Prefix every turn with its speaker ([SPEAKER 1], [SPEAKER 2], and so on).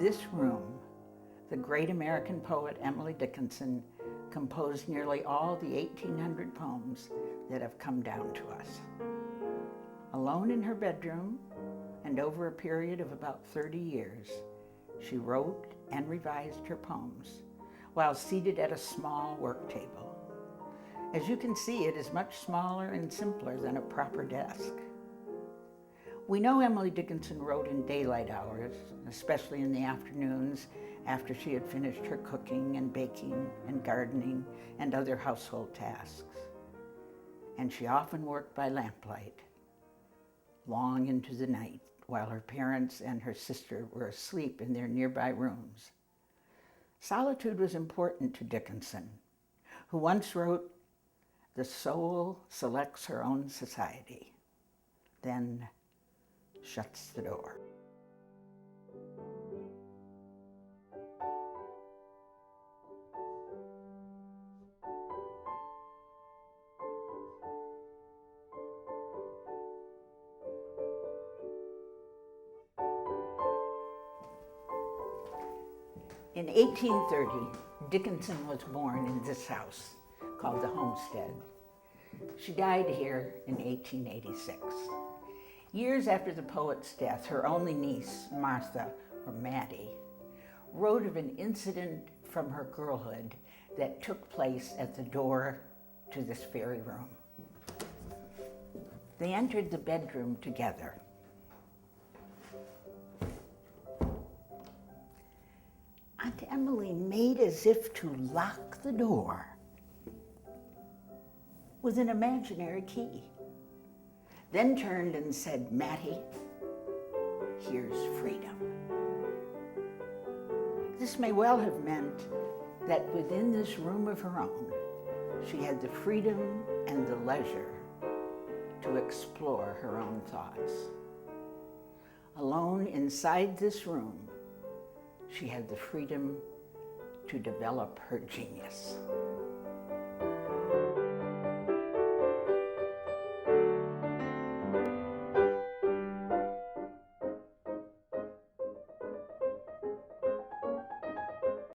[SPEAKER 1] this room, the great American poet Emily Dickinson composed nearly all the 1,800 poems that have come down to us. Alone in her bedroom, and over a period of about 30 years, she wrote and revised her poems while seated at a small work table. As you can see, it is much smaller and simpler than a proper desk. We know Emily Dickinson wrote in daylight hours, especially in the afternoons after she had finished her cooking and baking and gardening and other household tasks. And she often worked by lamplight, long into the night, while her parents and her sister were asleep in their nearby rooms. Solitude was important to Dickinson, who once wrote, "The soul selects her own society, then shuts the door." In 1830, Dickinson was born in this house called the Homestead. She died here in 1886. Years after the poet's death, her only niece, Martha, or Mattie, wrote of an incident from her girlhood that took place at the door to this very room. They entered the bedroom together. Aunt Emily made as if to lock the door with an imaginary key, then turned and said, "Mattie, here's freedom." This may well have meant that within this room of her own, she had the freedom and the leisure to explore her own thoughts. Alone inside this room, she had the freedom to develop her genius.